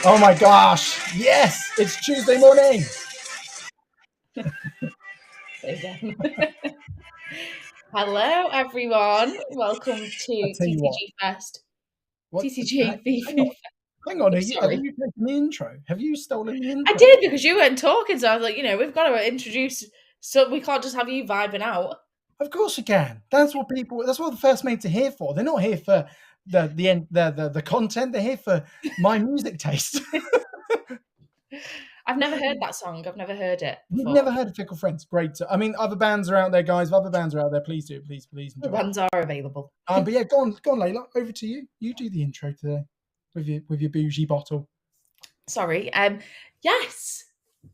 Oh my gosh. Yes, it's Tuesday morning. Hello, everyone. Welcome to TTG Fest. What? TTG VV Fest. Hang on. Have you Sorry. taken the intro? Have you stolen the intro? I did because you weren't talking, so I was like, we've got to introduce. So we can't just have you vibing out. Of course you can. That's what the first mates are here for. They're not here for the content. They're here for my music taste. I've never heard that song. I've never heard it before. You've never heard of Fickle Friends? Great. I mean, other bands are out there, guys. If other bands are out there, please do. Please enjoy. The bands are available. But yeah, go on, Layla. Over to you. You do the intro today with your bougie bottle. Sorry. Yes.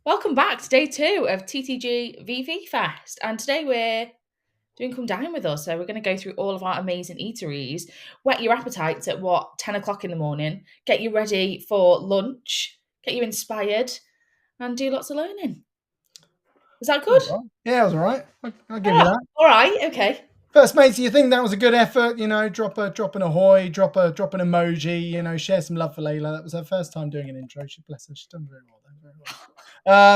Welcome back to day 2 of TTG VV Fest, and today we're doing Come Dine with Us. So we're going to go through all of our amazing eateries, whet your appetites at 10 o'clock in the morning, get you ready for lunch, get you inspired, and do lots of learning. Was that good? Yeah, it was all right. I'll give you that. All right, okay. First mates, you think that was a good effort? Drop an ahoy, drop an emoji. Share some love for Layla. That was her first time doing an intro. Bless her, she's done very well.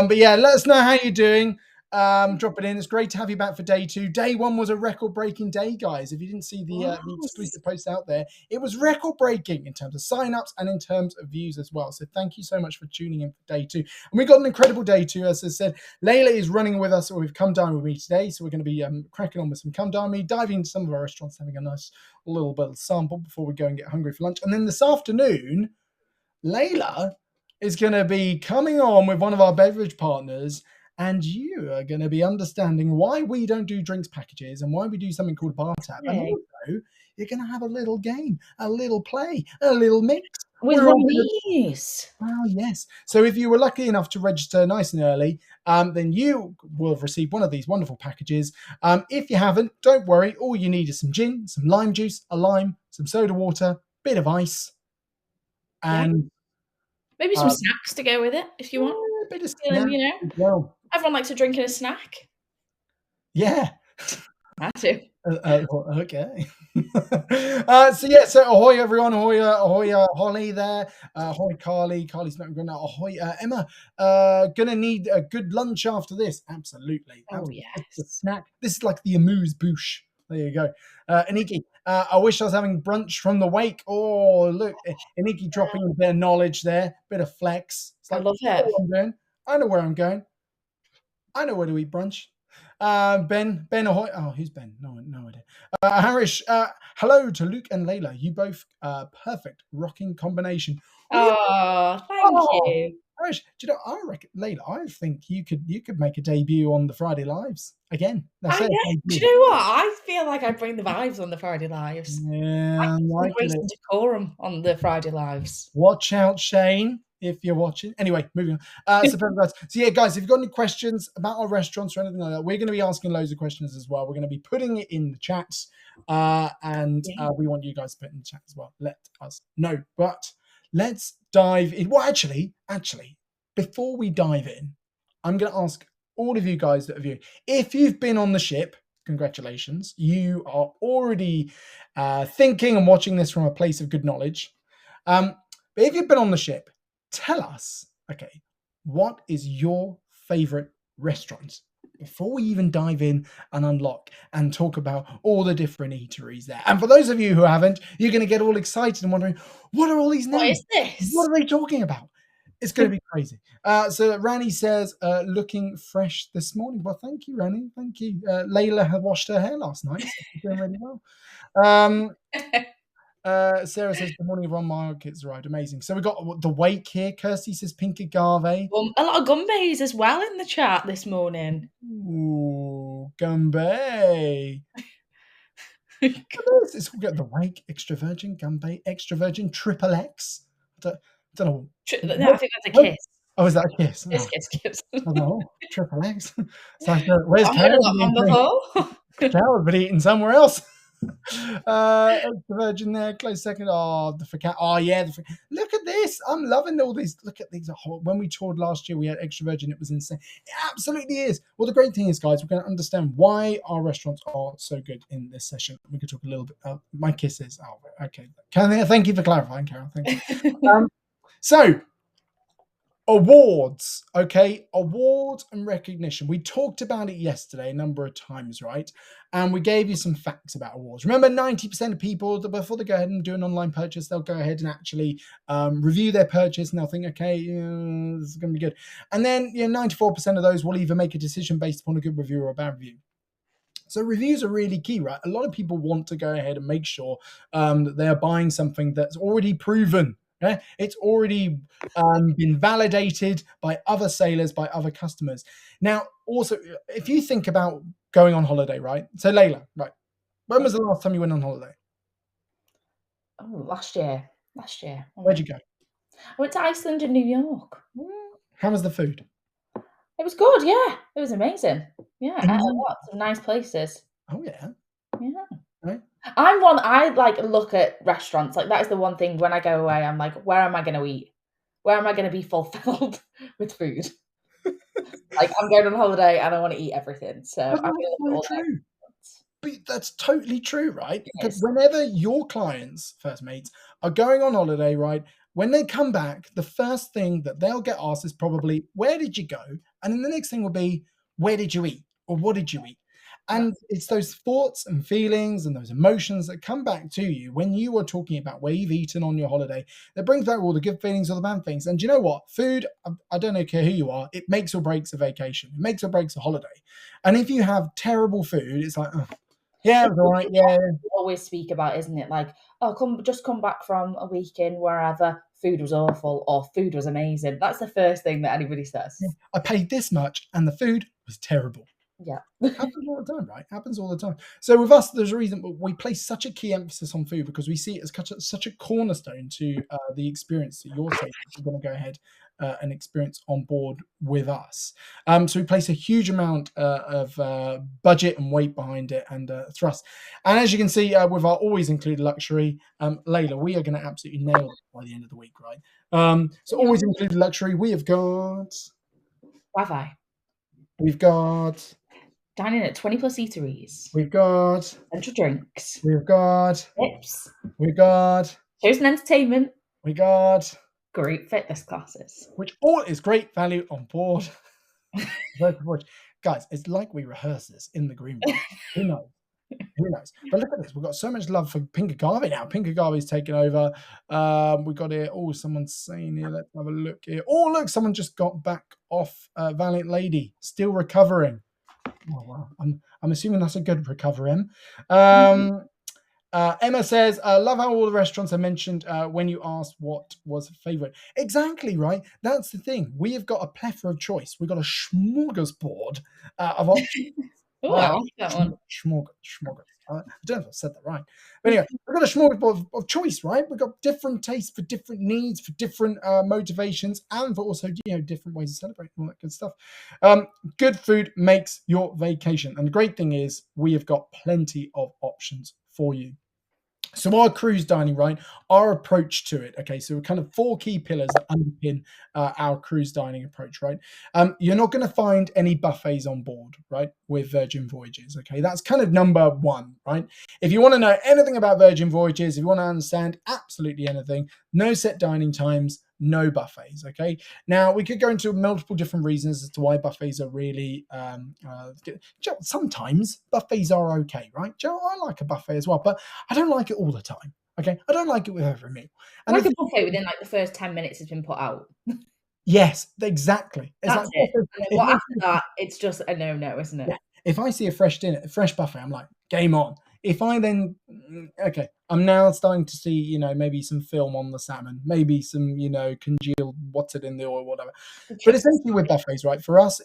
But yeah, let us know how you're doing. Drop it in. It's great to have you back for day 2. Day 1 was a record-breaking day, guys. If you didn't see the exclusive post out there, it was record-breaking in terms of sign-ups and in terms of views as well. So thank you so much for tuning in for day 2. And we got an incredible day 2. As I said, Layla is running with us, or we've Come Dine with me today. So we're going to be cracking on with some Come Dine with me, diving into some of our restaurants, having a nice little bit of sample before we go and get hungry for lunch. And then this afternoon, Layla is going to be coming on with one of our beverage partners, and you are going to be understanding why we don't do drinks packages and why we do something called bar tab. And also, you're going to have a little game, a little play, a little mix. With one of these. Well, yes. So if you were lucky enough to register nice and early, then you will have received one of these wonderful packages. If you haven't, don't worry. All you need is some gin, some lime juice, a lime, some soda water, bit of ice, and maybe some snacks to go with it if you want. A bit of snack, everyone likes a drink and a snack. Yeah. I do. Okay. So ahoy everyone, ahoy Holly there, ahoy Carly's not gonna, ahoy Emma, gonna need a good lunch after this. Absolutely. Yes. The snack. This is like the amuse bouche. There you go. Iniki, I wish I was having brunch from the wake. Oh, look, Iniki dropping a bit of knowledge there, bit of flex. It's like, I love it. I know where I'm going. I know where to eat brunch. Ben ahoy. Oh, who's Ben? No idea. Harish, hello to Luke and Layla. You both perfect rocking combination. Oh, thank you. Harish, do you know, I reckon, Layla, I think you could make a debut on the Friday Lives again. Do you know what? I feel like I bring the vibes on the Friday Lives. Yeah, I grace and decorum on the Friday Lives. Watch out, Shane, if you're watching. Anyway, moving on. So yeah, guys, if you've got any questions about our restaurants or anything like that, we're going to be asking loads of questions as well. We're going to be putting it in the chat, and we want you guys to put it in the chat as well. Let us know. But let's dive in. Well, actually, before we dive in, I'm going to ask all of you guys that are viewing, if you've been on the ship, congratulations. You are already thinking and watching this from a place of good knowledge. But if you've been on the ship, tell us, okay, what is your favorite restaurant? Before we even dive in and unlock and talk about all the different eateries there. And for those of you who haven't, you're going to get all excited and wondering, what are all these names? What is this? What are they talking about? It's going to be crazy. So Rani says, looking fresh this morning. Well, thank you, Rani. Thank you. Layla had washed her hair last night. So she's doing really well. Sarah says, good morning, Ron Markets arrived. Amazing. So we got the wake here. Kirsty says pink agave. A lot of gumbays as well in the chat this morning. Ooh, gumbay. It's got the wake, extra virgin, gumbay, extra virgin, triple X. I don't know. I think that's a kiss. Oh, is that a kiss? Kiss. Oh, triple X. So where's Carol? Carol been eating somewhere else. Extra virgin there, close second. Oh, the Facat. Oh, yeah. Look at this. I'm loving all these. Look at these. When we toured last year, we had extra virgin. It was insane. It absolutely is. Well, the great thing is, guys, we're going to understand why our restaurants are so good in this session. We could talk a little bit about my kisses. Oh, okay. Thank you for clarifying, Carol. Thank you. So Awards, okay? Award and recognition. We talked about it yesterday a number of times, right? And we gave you some facts about awards. Remember, 90% of people, before they go ahead and do an online purchase, they'll go ahead and actually review their purchase and they'll think, okay, this is going to be good. And then 94% of those will either make a decision based upon a good review or a bad review. So reviews are really key, right? A lot of people want to go ahead and make sure that they are buying something that's already proven. Yeah? It's already been validated by other sailors, by other customers. Now, also, if you think about going on holiday, right? So Layla, right? When was the last time you went on holiday? Oh, last year. Where'd you go? I went to Iceland and New York. How was the food? It was good, yeah. It was amazing. Yeah, I ate a lot. Some nice places. Oh, yeah. Yeah. Right. I like look at restaurants. Like that is the one thing when I go away, I'm like, where am I going to eat? Where am I going to be fulfilled with food? Like I'm going on holiday and I want to eat everything. So I'm going to look at all that. But that's totally true, right? Because whenever your clients, first mates, are going on holiday, right, when they come back, the first thing that they'll get asked is probably, where did you go? And then the next thing will be, where did you eat? Or what did you eat? And it's those thoughts and feelings and those emotions that come back to you when you are talking about where you've eaten on your holiday that brings back all the good feelings or the bad things. And do you know what? Food, I don't care who you are, it makes or breaks a vacation. It makes or breaks a holiday. And if you have terrible food, it's like, oh, yeah, it was all right, yeah. We always speak about, isn't it? Like, oh, come back from a weekend wherever, food was awful or food was amazing. That's the first thing that anybody says. Yeah. I paid this much and the food was terrible. Yeah. Happens all the time, right? Happens all the time. So with us, there's a reason we place such a key emphasis on food because we see it as such a cornerstone to the experience that you're saying you're going to go ahead and experience on board with us. So we place a huge amount of budget and weight behind it and thrust. And as you can see with our always included luxury, Layla, we are going to absolutely nail it by the end of the week, right? So always included luxury, we have got Wi-Fi. We've got dining at 20 plus eateries. We've got central drinks. We've got tips. We've got shows and entertainment. We got great fitness classes, which all is great value on board. Guys, it's like we rehearse this in the green room. Who knows? Who knows? But look at this. We've got so much love for Pink Agave now. Pink Agave's taken over. We got here. Oh, someone's saying here. Let's have a look here. Oh, look, someone just got back off Valiant Lady. Still recovering. Oh, wow. I'm assuming that's a good recovery. Emma says, love how all the restaurants are mentioned when you asked what was a favorite. Exactly, right? That's the thing. We have got a plethora of choice. We've got a smorgasbord of options. Oh, I like that one. Smorgasbord. I don't know if I said that right. But anyway, we've got a smorgasbord of choice, right? We've got different tastes for different needs, for different motivations, and for also, different ways to celebrate and all that good stuff. Good food makes your vacation. And the great thing is we have got plenty of options for you. So our cruise dining, right, our approach to it, okay, so we're kind of 4 key pillars that underpin our cruise dining approach, right? You're not going to find any buffets on board, right, with Virgin Voyages, okay? That's kind of number 1, right? If you want to know anything about Virgin Voyages, if you want to understand absolutely anything, no set dining times, no buffets, okay? Now, we could go into multiple different reasons as to why buffets are really, sometimes buffets are okay, right? I like a buffet as well, but I don't like it all the time, okay? I don't like it with every meal. And like a buffet within like the first 10 minutes has been put out. Yes, exactly. That's it. And what after that, it's just a no-no, isn't it? Yeah. If I see a fresh buffet, I'm like, game on. If I then, okay, I'm now starting to see, maybe some film on the salmon, maybe some, congealed, what's it in the oil, whatever. But essentially with buffets, right, for us,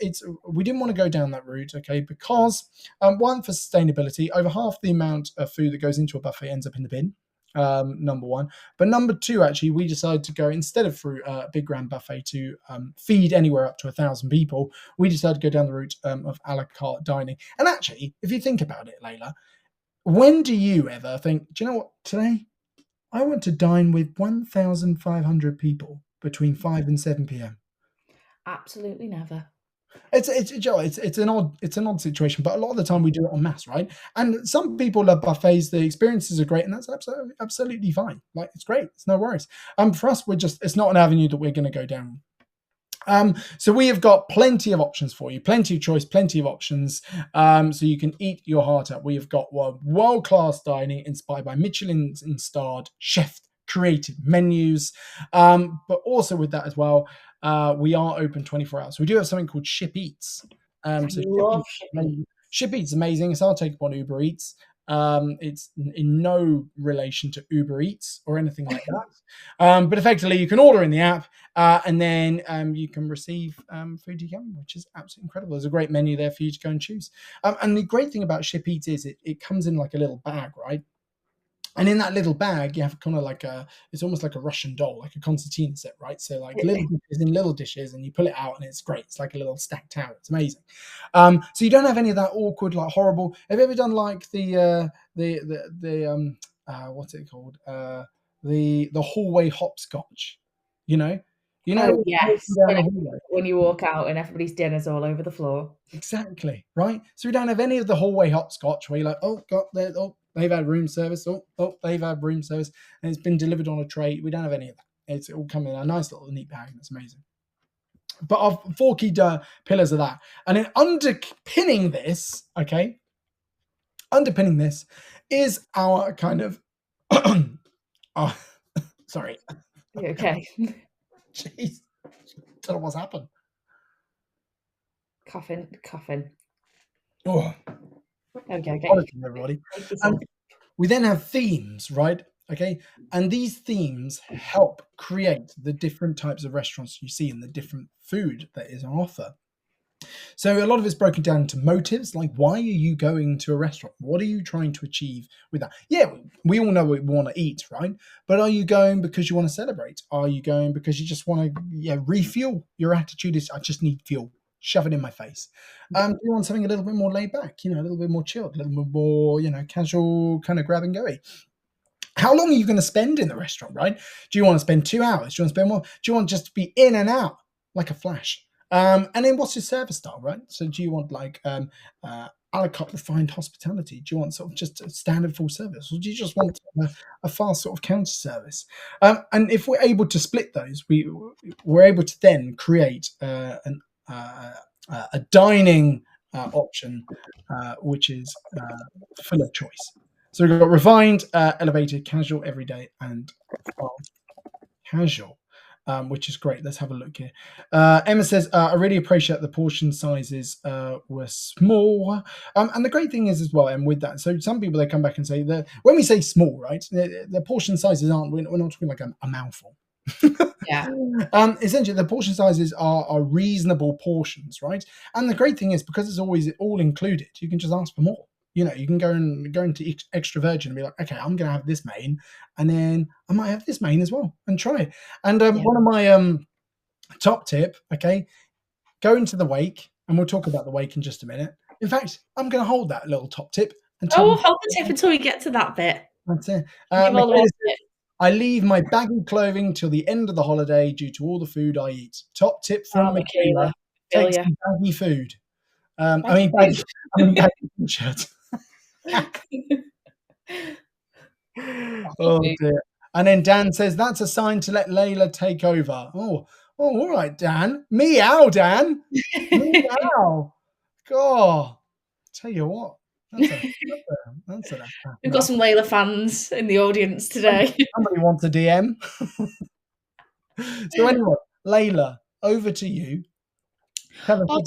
we didn't want to go down that route, okay, because one, for sustainability, over half the amount of food that goes into a buffet ends up in the bin. Number 1, but number 2, actually, we decided to go instead of through a big grand buffet to feed anywhere up to 1,000 people. We decided to go down the route of a la carte dining. And actually, if you think about it, Layla, when do you ever think, do you know what? Today, I want to dine with 1,500 people between 5 and 7 p.m. Absolutely never. It's an odd situation, but a lot of the time we do it en masse, right? And some people love buffets, the experiences are great, and that's absolutely fine. Like, it's great, it's no worries. For us, it's not an avenue that we're going to go down. So we have got plenty of options for you, plenty of choice, plenty of options. So you can eat your heart out. We have got world-class dining inspired by Michelin-starred chef created menus. But also with that as well, we are open 24 hours. We do have something called Ship Eats. I So love shipping. Ship Eats is amazing. It's our take upon Uber Eats. It's in no relation to Uber Eats or anything like that. But effectively, you can order in the app, and then you can receive food you can, which is absolutely incredible. There's a great menu there for you to go and choose. And the great thing about Ship Eats is it comes in like a little bag, right? And in that little bag, you have kind of like it's almost like a Russian doll, like a concertina set, right? So like little dishes in little dishes, and you pull it out, and it's great. It's like a little stacked tower. It's amazing. So you don't have any of that awkward, like horrible. Have you ever done like the what's it called? The hallway hopscotch. You know, Oh walking yes, down the hallway. when you walk out and everybody's dinner's all over the floor. Exactly, right? So we don't have any of the hallway hopscotch where you're like, oh, God, they've had room service. Oh, they've had room service. And it's been delivered on a tray. We don't have any of that. It's all come in a nice little neat bag. And it's amazing. But our 4 key pillars of that. And then underpinning this is our kind of, sorry. Okay. Jeez. Don't know what's happened. Coughing. Oh. Okay. Everybody. We then have themes, right? Okay. And these themes help create the different types of restaurants you see and the different food that is on offer. So a lot of it's broken down into motives, like why are you going to a restaurant? What are you trying to achieve with that? Yeah, we all know what we want to eat, right? But are you going because you want to celebrate? Are you going because you just want to refuel? Your attitude is, I just need fuel. Shove it in my face. Do you want something a little bit more laid back, a little bit more chilled, a little bit more, casual, kind of grab and go-y? How long are you going to spend in the restaurant, right? Do you want to spend 2 hours? Do you want to spend more? Do you want just to be in and out like a flash? And then what's your service style, right? So do you want like a la carte refined hospitality? Do you want sort of just a standard full service? Or do you just want a fast sort of counter service? And if we're able to split those, we're able to then create a dining option, which is full of choice. So we've got refined, elevated, casual, everyday, and fast casual, which is great. Let's have a look here. Emma says, I really appreciate the portion sizes were small. And the great thing is as well, and with that, so some people, they come back and say that when we say small, right, the portion sizes aren't, we're not talking like a mouthful. Yeah. Essentially, the portion sizes are reasonable portions, right? And the great thing is, because it's always all included, you can just ask for more. You can go into extra virgin and be like, okay, I'm going to have this main, and then I might have this main as well, and try it. And one of my top tip, okay, go into the wake, and we'll talk about the wake in just a minute. In fact, I'm going to hold that little top tip. Hold the tip until we get to that bit. That's it. I leave my baggy clothing till the end of the holiday due to all the food I eat. Top tip from Michaela: take some baggy food. Baggy t-shirts. Oh dear. And then Dan says that's a sign to let Layla take over. Oh, all right, Dan. Meow, Dan. Meow. God, tell you what. That's We've got some Layla fans in the audience today. Somebody wants a DM. So anyway, Layla, over to you. 20+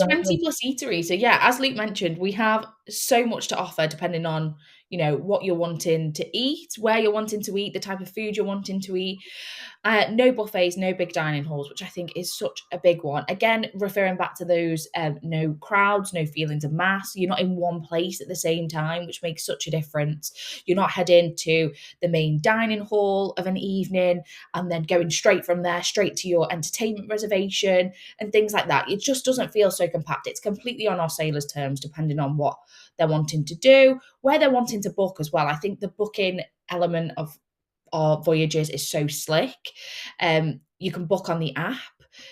eatery. So yeah, as Luke mentioned, we have so much to offer depending on what you're wanting to eat, where you're wanting to eat, the type of food you're wanting to eat. No buffets, no big dining halls, which I think is such a big one. Again, referring back to those no crowds, no feelings of mass. You're not in one place at the same time, which makes such a difference. You're not heading to the main dining hall of an evening and then going straight from there straight to your entertainment reservation and things like that. It just doesn't feel so compact. It's completely on our sailors' terms, depending on what they're wanting to do, where they're wanting to book as well. I think the booking element of our voyages is so slick. You can book on the app.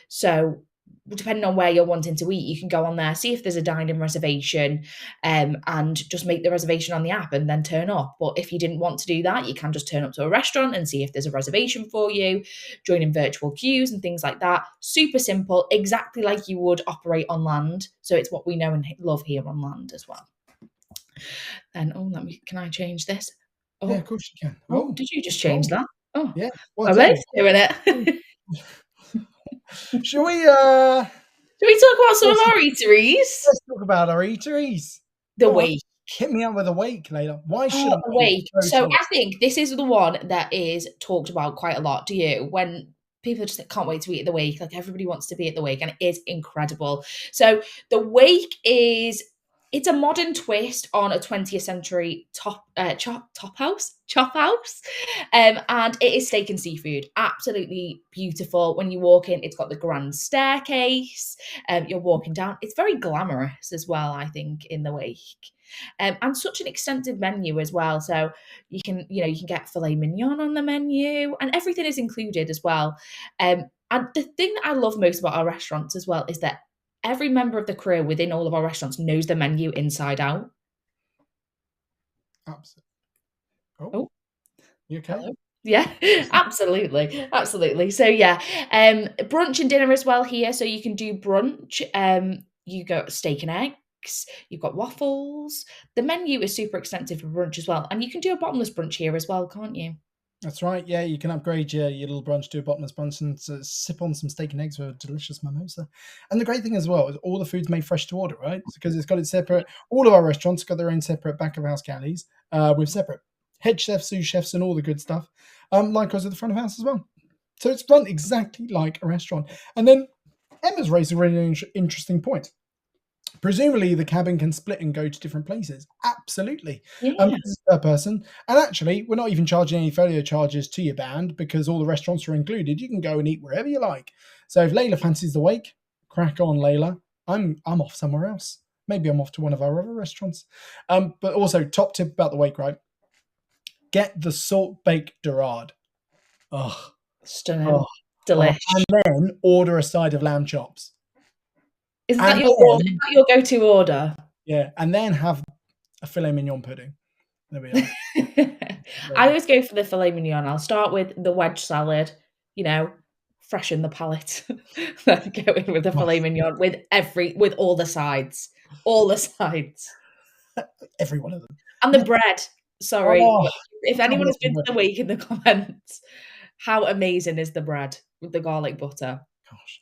So depending on where you're wanting to eat, you can go on there, see if there's a dine-in reservation, and just make the reservation on the app and then turn up. But if you didn't want to do that, you can just turn up to a restaurant and see if there's a reservation for you, join in virtual queues and things like that. Super simple, exactly like you would operate on land. So it's what we know and love here on land as well. And can I change this? Yeah, of course you can. Oh, did you just change that? Oh, yeah. Well, I'm doing it. Shall we talk about some of our eateries? Let's talk about our eateries. The wake. Hit me up with a wake, Layla. Why should I wake? So I think this is the one that is talked about quite a lot. Do you? When people just can't wait to eat at the wake, like everybody wants to be at the wake, and it is incredible. So the wake it's a modern twist on a 20th century chop house, and it is steak and seafood. Absolutely beautiful. When you walk in, it's got the grand staircase. You're walking down. It's very glamorous as well, I think, in the wake. And such an extensive menu as well. So you can get filet mignon on the menu, and everything is included as well. And the thing that I love most about our restaurants as well is that every member of the crew within all of our restaurants knows the menu inside out. Absolutely. Oh. You okay? Hello? Yeah, absolutely. So yeah, brunch and dinner as well here. So you can do brunch. You got steak and eggs. You've got waffles. The menu is super extensive for brunch as well, and you can do a bottomless brunch here as well, can't you? That's right. Yeah, you can upgrade your little brunch to a bottomless brunch and sip on some steak and eggs with a delicious mimosa. And the great thing as well is all the food's made fresh to order, right? Because it's got its separate. All of our restaurants got their own separate back of house galleys with separate head chefs, sous chefs, and all the good stuff. Likewise at the front of house as well. So it's run exactly like a restaurant. And then Emma's raised a really interesting point. Presumably the cabin can split and go to different places. Absolutely. Yeah. This is per person. And actually, we're not even charging any folio charges to your band because all the restaurants are included. You can go and eat wherever you like. So if Layla fancies the wake, crack on, Layla. I'm off somewhere else. Maybe I'm off to one of our other restaurants. But also, top tip about the wake, right? Get the salt-baked dorade. Oh. Stunning. Delicious. And then order a side of lamb chops. Is that your go-to order? Yeah, and then have a filet mignon pudding. There we are. I always go for the filet mignon. I'll start with the wedge salad, freshen the palate. Then go in with the filet mignon with all the sides. All the sides. Every one of them. And the bread. Sorry. If anyone has been to the wake in the comments, how amazing is the bread with the garlic butter? Gosh.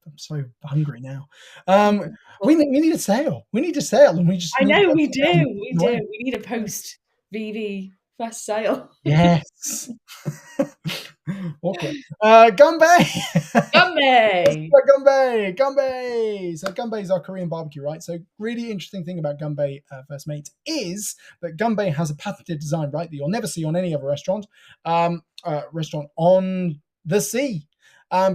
I'm so hungry now. We need a sale. We need a sale, and we just. I know we do. We do. We need a post VV Fest sale. Yes. Okay. Gumbay. Gumbay. So Gumbay is our Korean barbecue, right? So really interesting thing about Gumbay, First Mates, is that Gumbay has a patented design, right, that you'll never see on any other restaurant. Restaurant on the sea.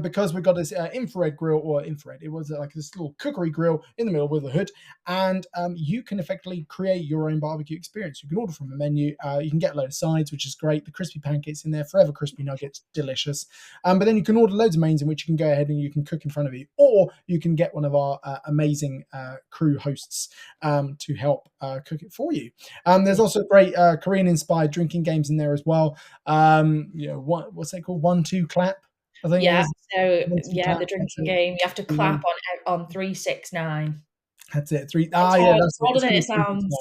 Because we've got this infrared grill, it was like this little cookery grill in the middle with a hood, and you can effectively create your own barbecue experience. You can order from a menu, you can get a load of sides, which is great, the crispy pancakes in there, forever crispy nuggets, delicious, but then you can order loads of mains in which you can go ahead and you can cook in front of you, or you can get one of our amazing crew hosts to help cook it for you. There's also great Korean-inspired drinking games in there as well. What's it called? 1, 2, clap. The drinking game. You have to clap on 3, 6, 9. That's it. That's harder than it sounds.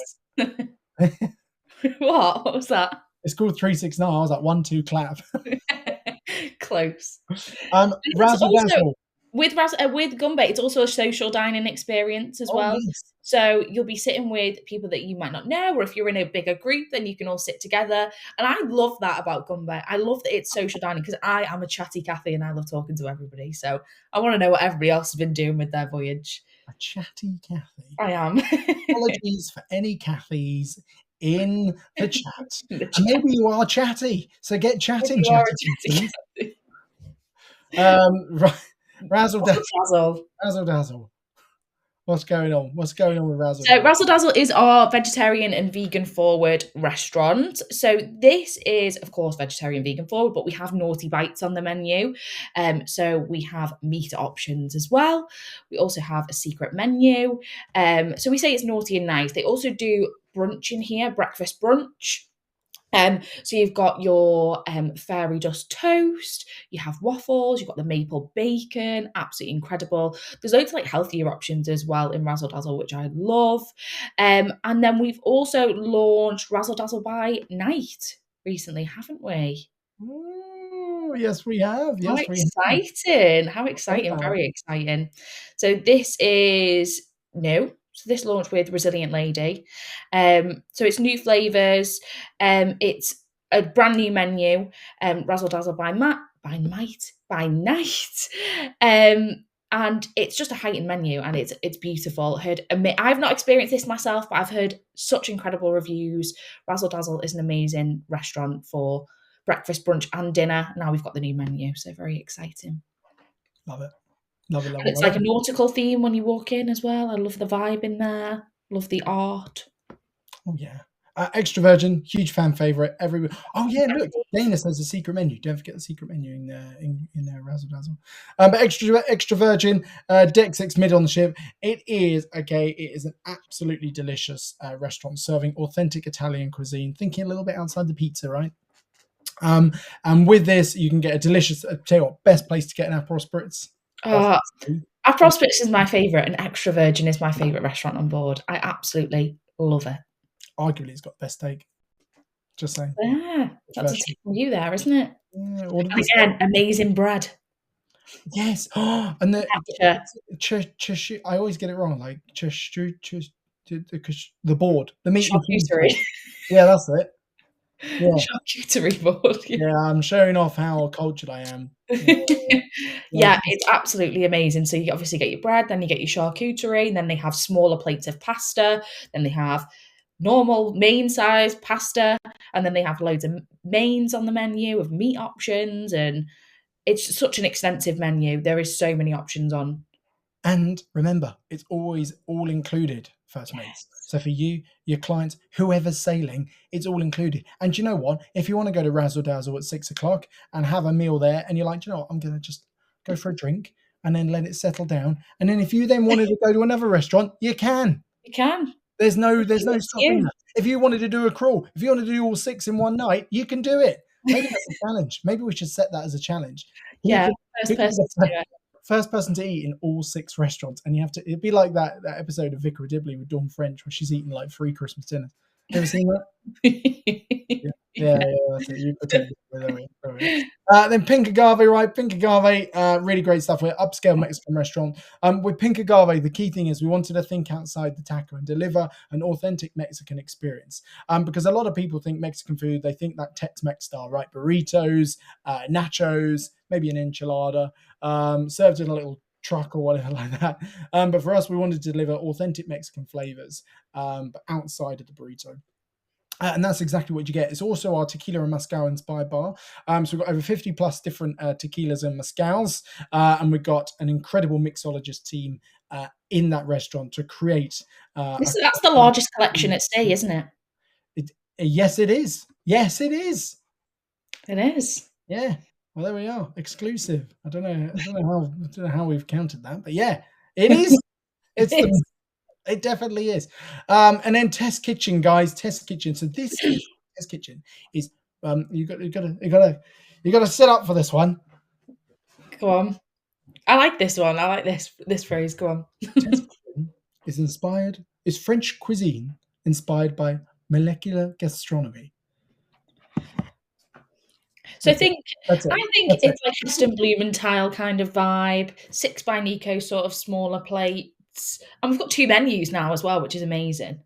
What was that? It's called 3, 6, 9. I was like 1, 2, clap. Close. Razzle Dazzle. With Gumbay, it's also a social dining experience as well. Yes. So you'll be sitting with people that you might not know, or if you're in a bigger group, then you can all sit together. And I love that about Gumbay. I love that it's social dining because I am a chatty Cathy and I love talking to everybody. So I want to know what everybody else has been doing with their voyage. A chatty Cathy. I am. Apologies for any Cathys in the chat. And maybe you are chatty, so get chatting. Right. Razzle Dazzle. What's going on? What's going on with Razzle So Dazzle? Razzle Dazzle is our vegetarian and vegan forward restaurant. So this is, of course, vegetarian vegan forward, but we have naughty bites on the menu. So we have meat options as well. We also have a secret menu. So we say it's naughty and nice. They also do brunch in here, breakfast brunch. So you've got your fairy dust toast, you have waffles, you've got the maple bacon, absolutely incredible. There's loads of like healthier options as well in Razzle Dazzle, which I love. And then we've also launched Razzle Dazzle by Night recently, haven't we? Ooh, yes, we have. How Yes, we have. exciting! How exciting! Yeah. Very exciting. So this is new. So this launched with Resilient Lady. So it's new flavors. It's a brand new menu. Razzle Dazzle by night. And it's just a heightened menu, and it's beautiful. I've not experienced this myself, but I've heard such incredible reviews. Razzle Dazzle is an amazing restaurant for breakfast, brunch, and dinner. Now we've got the new menu, so very exciting. Love it. Love it, love And it. it's love like it. a nautical theme when you walk in as well. I love the vibe in there. Love the art. Oh, yeah. Extra virgin, huge fan favorite. Everywhere. Oh yeah, look, Dana says a secret menu. Don't forget the secret menu in there, Razzle Dazzle. But extra virgin, deck 6 mid on the ship. It is okay. It is an absolutely delicious restaurant serving authentic Italian cuisine. Thinking a little bit outside the pizza, right? And with this, you can get a delicious. Tell you what, best place to get an Aperol Spritz. Aperol Spritz is my favourite, and Extra Virgin is my favourite restaurant on board. I absolutely love it. Arguably, it's got the best steak. Just saying. Yeah, that's a tip from you there, isn't it? Yeah, and again, amazing bread. Yes. And the I always get it wrong. Like the board, the meat charcuterie. Yeah, that's it. Yeah. Charcuterie board. Yeah, I'm showing off how cultured I am. Yeah, it's absolutely amazing. So you obviously get your bread, then you get your charcuterie, and then they have smaller plates of pasta, then they have normal main size pasta, and then they have loads of mains on the menu of meat options, and it's such an extensive menu. There is so many options on. And remember, it's always all included, first mates. So for you, your clients, whoever's sailing, it's all included. And you know what? If you want to go to Razzle Dazzle at 6 o'clock and have a meal there, and you're like, you know what, I'm going to just go for a drink and then let it settle down. And then if you then wanted to go to another restaurant, you can. You can. There's no stopping that. If you wanted to do a crawl, if you want to do all 6 in one night, you can do it. Maybe that's a challenge. Maybe we should set that as a challenge. First person to eat in all 6 restaurants, and it'd be like that episode of Vicar of Dibley with Dawn French where she's eating like 3 Christmas dinners. You ever seen that? Yeah, that's it. Then Pink Agave, right? Pink Agave, really great stuff. We're upscale Mexican restaurant. With Pink Agave, the key thing is we wanted to think outside the taco and deliver an authentic Mexican experience. Because a lot of people think Mexican food, they think that Tex-Mex style, right? Burritos, nachos, maybe an enchilada, served in a little truck or whatever like that. But for us, we wanted to deliver authentic Mexican flavors, but outside of the burrito. And that's exactly what you get. It's also our tequila and mezcal inspired bar. So we've got over 50 plus different tequilas and mezcals. And we've got an incredible mixologist team in that restaurant to create. That's the largest collection at stay, isn't it? Yes, it is. Yes, it is. It is. Yeah. Well, there we are. Exclusive. I don't know how we've counted that, but yeah, it is. It definitely is. And then Test Kitchen, guys. Test Kitchen. So this Test Kitchen is you got to set up for this one. Go on. I like this one. I like this phrase. Go on. Test Kitchen is French cuisine inspired by molecular gastronomy. So I think it's like Aston Blumenthal kind of vibe. 6 by Nico sort of smaller plates. And we've got 2 menus now as well, which is amazing.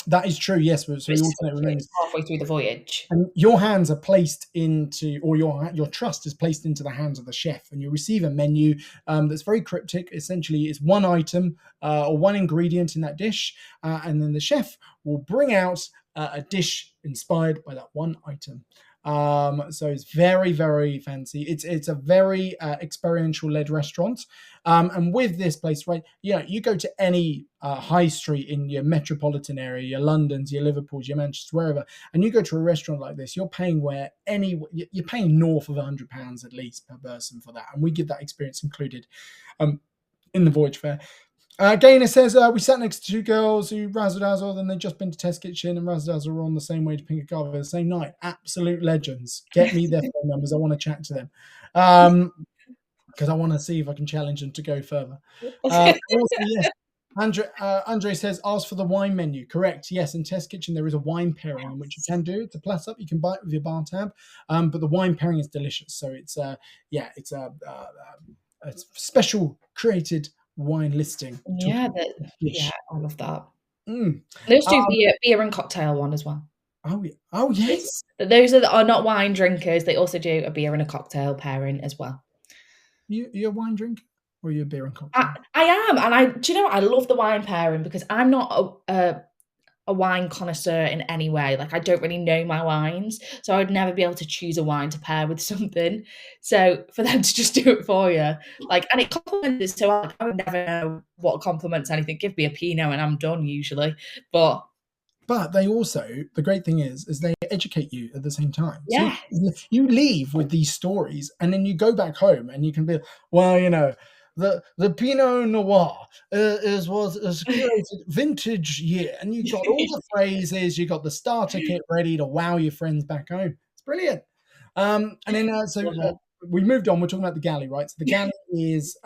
That is true, yes. So we alternate menus halfway through the voyage. And your hands are placed into, or your trust is placed into the hands of the chef, and you receive a menu that's very cryptic. Essentially, it's one item or one ingredient in that dish, and then the chef will bring out a dish inspired by that one item. So it's very, very fancy. It's a very experiential led restaurant. And with this place, right, you go to any high street in your metropolitan area, your Londons, your Liverpools, your Manchester, wherever, and you go to a restaurant like this, you're paying you're paying north of £100 at least per person for that, and we give that experience included in the voyage fare. Gaynor says, we sat next to two girls who Razzle Dazzle, and they'd just been to Test Kitchen, and Razzle Dazzle were on the same way to Pink Agave the same night. Absolute legends. Get me their phone numbers. I want to chat to them. Because I want to see if I can challenge them to go further. Also, yes, Andre says, ask for the wine menu. Correct. Yes, in Test Kitchen, there is a wine pairing, in which you can do. It's a plus up. You can buy it with your bar tab. But the wine pairing is delicious. So it's a special created wine listing. Yeah, I love that. Those do beer and cocktail one as well. Oh yes. Those are not wine drinkers. They also do a beer and a cocktail pairing as well. You're a wine drinker, or are you a beer and cocktail? I am, and do you know what? I love the wine pairing because I'm not a wine connoisseur in any way. Like, I don't really know my wines, so I would never be able to choose a wine to pair with something. So for them to just do it for you, and it complements it so well. I would never know what complements anything. Give me a Pinot and I'm done usually. But they also, the great thing is they educate you at the same time. Yeah. So you leave with these stories, and then you go back home and you can be, well, the Pinot Noir was created vintage year, and you got all the phrases, you got the starter kit ready to wow your friends back home. It's brilliant. And then we moved on. We're talking about the galley, right? So the galley is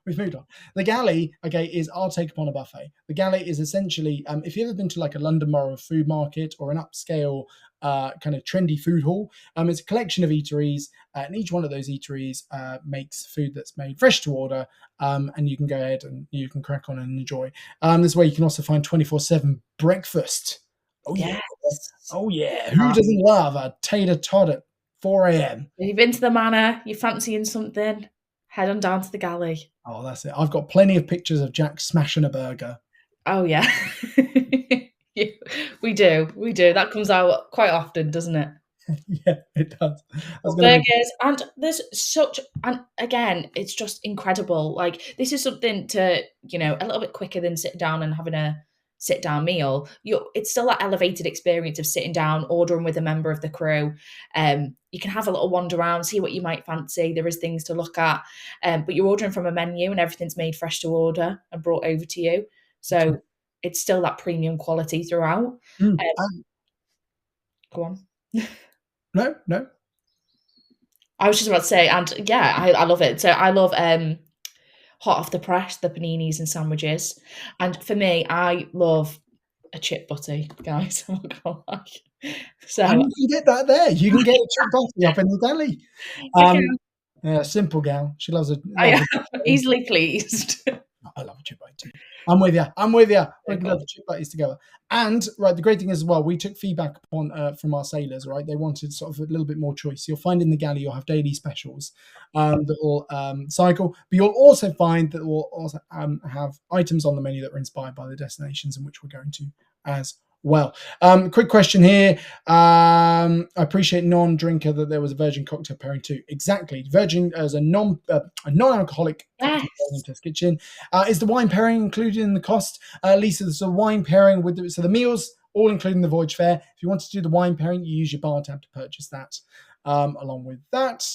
we've moved on. The galley, is our take upon a buffet. The galley is essentially, if you've ever been to like a London Borough food market or an upscale kind of trendy food hall, it's a collection of eateries, and each one of those eateries makes food that's made fresh to order, and you can go ahead and you can crack on and enjoy. This way you can also find 24/7 breakfast. Oh yeah. Yes. Oh yeah. Who doesn't love a tater tot at 4 a.m? You've been to the manor, you're fancying something, head on down to the galley. Oh, that's it. I've got plenty of pictures of Jack smashing a burger. Oh, yeah. We do. That comes out quite often, doesn't it? Yeah, it does. Burgers, and there's and again, it's just incredible. Like, this is something to, a little bit quicker than sitting down and having a sit-down meal. It's still that elevated experience of sitting down, ordering with a member of the crew. You can have a little wander around, see what you might fancy. There is things to look at, but you're ordering from a menu and everything's made fresh to order and brought over to you. So it's still that premium quality throughout. Go on. No. I was just about to say, and yeah, I love it. So I love hot off the press, the paninis and sandwiches. And for me, I love a chip butty, guys. I'm not gonna lie. So you can get that there. You can get a chip butty up in the deli. Yeah, simple gal. She loves it. Easily pleased. I love a chip butty too. I'm with you. We can love the chip butties together. And right, the great thing is as well, we took feedback from our sailors. Right, they wanted sort of a little bit more choice. You'll find in the galley you'll have daily specials that will cycle, but you'll also find that we'll also have items on the menu that are inspired by the destinations in which we're going to as well. Quick question here. I appreciate non-drinker that there was a Virgin cocktail pairing too. Exactly. Virgin as a non-alcoholic cocktail in Test Kitchen. Is the wine pairing included in the cost? Lisa, there's a wine pairing with the meals all including the voyage fare. If you want to do the wine pairing, you use your bar tab to purchase that. Along with that.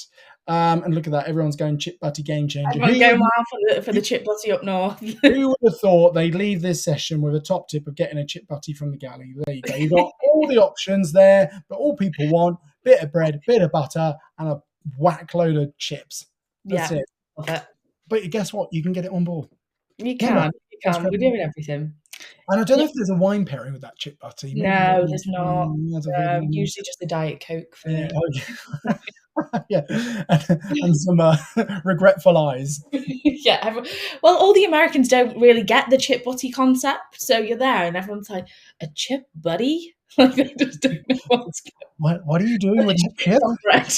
And look at that, everyone's going chip butty game changer. Everyone's going wild for the chip butty up north. Who would have thought they'd leave this session with a top tip of getting a chip butty from the galley? There you go. You've got all the options there, but all people want, bit of bread, bit of butter, and a whack load of chips. That's it. Love it. But guess what? You can get it on board. You can. We're doing everything. And I don't know if there's a wine pairing with that chip butty. No, there's not. Usually just the Diet Coke for yeah, and some regretful eyes. Yeah, well, all the Americans don't really get the chip butty concept, so you're there and everyone's like, a chip buddy? Like, they just don't know what's going on. What are you doing with chip? On bread.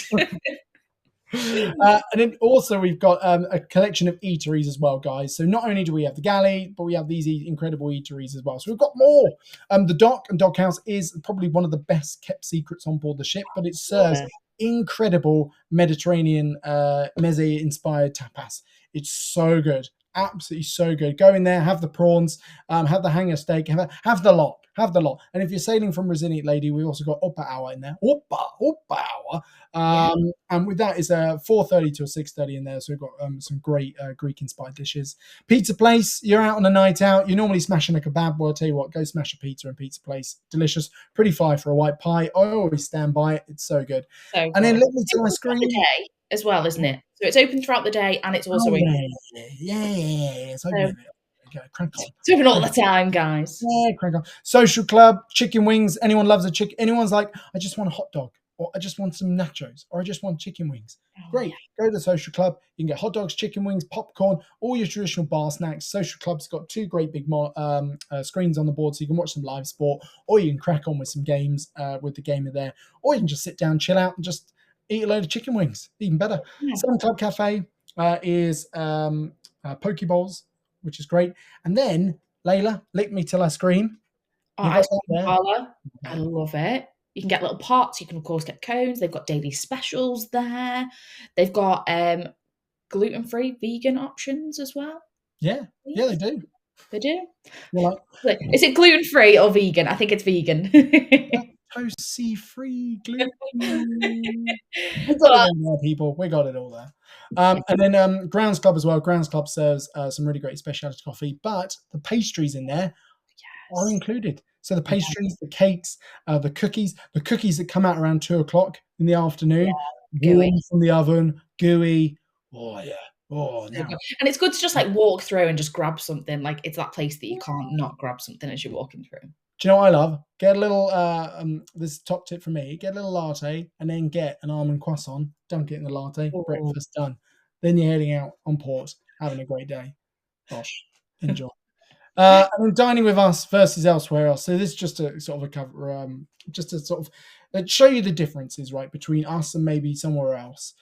And then also we've got a collection of eateries as well, guys. So not only do we have the galley, but we have these incredible eateries as well. So we've got more. The dock and dockhouse is probably one of the best kept secrets on board the ship, but it serves incredible Mediterranean meze-inspired tapas. It's so good. Absolutely so good. Go in there, have the prawns, have the hanger steak, have the lot. Have the lot. And if you're sailing from Resilient Lady, we also got Oppa Hour in there. Oppa Hour. And with that is a 4:30 to a 6:30 in there. So we've got some great Greek-inspired dishes. Pizza place, you're out on a night out. You're normally smashing a kebab. Well, I'll tell you what, go smash a pizza in Pizza Place. Delicious. Pretty fly for a white pie. I always stand by it. It's so good. So and then let me tell my screen. The day as well, isn't it? So it's open throughout the day and it's also open. It's open. Crank on. It's open all the time, guys. Yeah, crank on. Social club, chicken wings. Anyone loves a chicken. Anyone's like, I just want a hot dog, or I just want some nachos, or I just want chicken wings. Great. Go to the social club. You can get hot dogs, chicken wings, popcorn, all your traditional bar snacks. Social club's got 2 great big screens on the board, so you can watch some live sport, or you can crack on with some games with the gamer there, or you can just sit down, chill out, and just eat a load of chicken wings. Even better. Sun Club Cafe is poke bowls, which is great. And then, Layla, lick me till I scream. Ice cream parlour. I love it. You can get little pots. You can, of course, get cones. They've got daily specials there. They've got gluten-free vegan options as well. Yeah, they do. They do? Well, is it gluten-free or vegan? I think it's vegan. Lactose-free, gluten. We got it all there, people. We got it all there. And then Grounds Club as well. Grounds Club serves some really great specialty coffee, but the pastries in there are included. So the pastries, the cakes, the cookies that come out around 2:00 in the afternoon, warm from the oven, gooey. Oh yeah. Oh no. And it's good to just like walk through and just grab something. Like it's that place that you can't not grab something as you're walking through. Do you know what I love? Get a little, this is top tip for me, get a little latte and then get an almond croissant, dunk it in the latte, breakfast done. Then you're heading out on port, having a great day. Gosh, enjoy. And then dining with us versus elsewhere else. So this is just a sort of a cover, just to sort of show you the differences, right, between us and maybe somewhere else.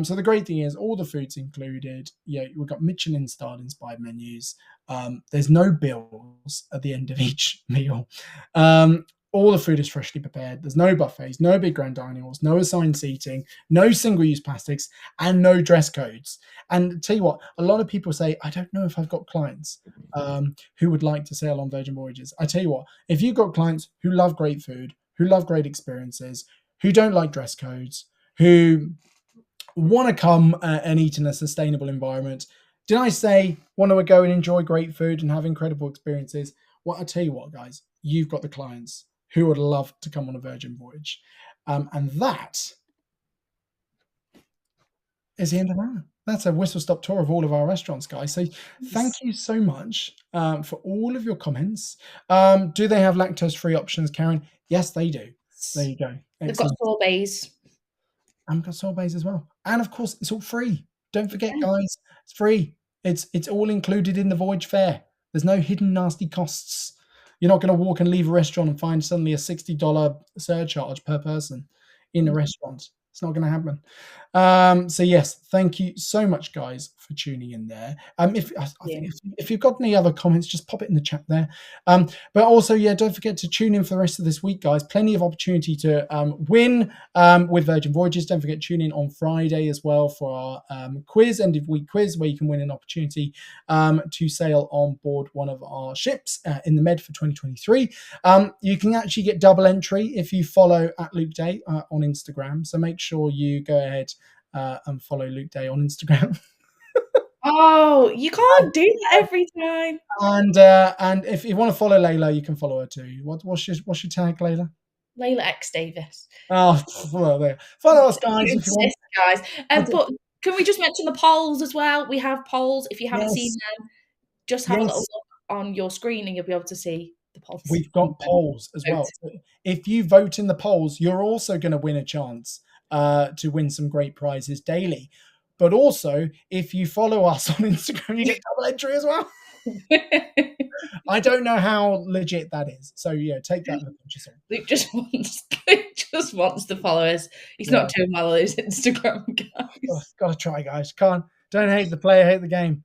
So the great thing is all the food's included. Yeah, we've got Michelin starred inspired menus. There's no bills at the end of each meal. All the food is freshly prepared. There's no buffets, no big grand dining halls, no assigned seating, no single-use plastics, and no dress codes. And tell you what, a lot of people say, I don't know if I've got clients who would like to sail on Virgin Voyages. I tell you what, if you've got clients who love great food, who love great experiences, who don't like dress codes, who want to come and eat in a sustainable environment, did I say want to go and enjoy great food and have incredible experiences? Well, I tell you what, guys, you've got the clients who would love to come on a Virgin voyage. And that is the end of that. That's a whistle-stop tour of all of our restaurants, guys. So thank you so much for all of your comments. Do they have lactose-free options, Karen? Yes, they do. There you go. Excellent. They've got sorbets. And we've got sorbets as well. And, of course, it's all free. Don't forget, guys, it's free. It's all included in the voyage fare. There's no hidden nasty costs. You're not going to walk and leave a restaurant and find suddenly a $60 surcharge per person in a restaurant. It's not going to happen. So yes, thank you so much, guys, for tuning in there. If you've got any other comments, just pop it in the chat there. But also, yeah, don't forget to tune in for the rest of this week, guys. Plenty of opportunity to win with Virgin Voyages. Don't forget to tune in on Friday as well for our quiz, end of week quiz, where you can win an opportunity to sail on board one of our ships in the Med for 2023. You can actually get double entry if you follow at Luke Day on Instagram. So make sure you go ahead and follow Luke Day on Instagram. Oh, you can't do that every time. And if you want to follow Layla, you can follow her too. What's your tag, Layla? Layla X Davis. Oh, well, there. Follow us, guys. If you want. Guys. But can we just mention the polls as well? We have polls. If you haven't seen them, just have a little look on your screen and you'll be able to see the polls. We've got polls as well. So if you vote in the polls, you're also going to win a chance to win some great prizes daily. But also, if you follow us on Instagram, you get double entry as well. I don't know how legit that is. So yeah, take that with a pinch of salt. Luke just wants the followers. He's not doing well on his Instagram, guys. Gotta try, guys. Don't hate the player, hate the game.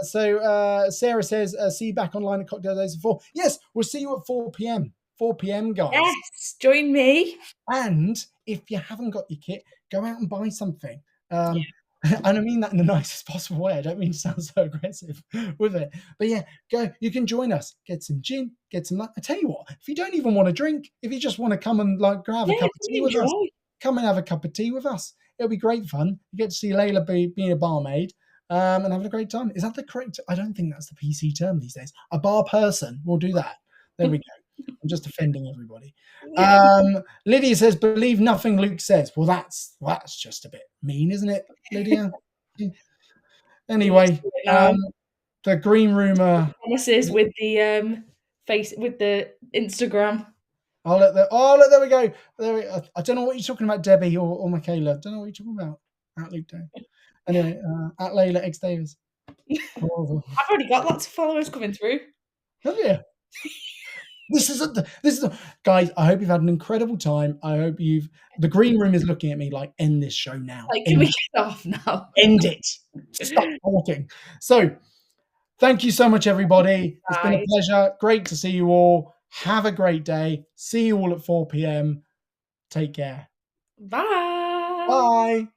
So Sarah says, see you back online at Cocktail Days of 4. Yes, we'll see you at 4 p.m. 4 p.m. guys. Yes, join me. And if you haven't got your kit, go out and buy something. And I mean that in the nicest possible way. I don't mean to sound so aggressive with it. But yeah, go. You can join us. Get some gin, get some. I tell you what, if you don't even want to drink, if you just want to come and have a cup of tea with us, come and have a cup of tea with us. It'll be great fun. You get to see Layla being a barmaid and having a great time. Is that the correct? I don't think that's the PC term these days. A bar person. We'll do that. There we go. I'm just offending everybody. Lydia says, believe nothing Luke says. Well, that's just a bit mean, isn't it, Lydia? Anyway, the green room promises with the with the Instagram. Look, there we go. I don't know what you're talking about, Debbie or Michaela. Don't know what you're talking about. At Luke Day. Anyway, at Layla X Davis. I've already got lots of followers coming through. Have you? This is guys. I hope you've had an incredible time. I hope the green room is looking at me like, end this show now. Like, can we get off now? End it. Stop talking. So, thank you so much, everybody. It's been a pleasure. Great to see you all. Have a great day. See you all at 4 p.m. Take care. Bye. Bye.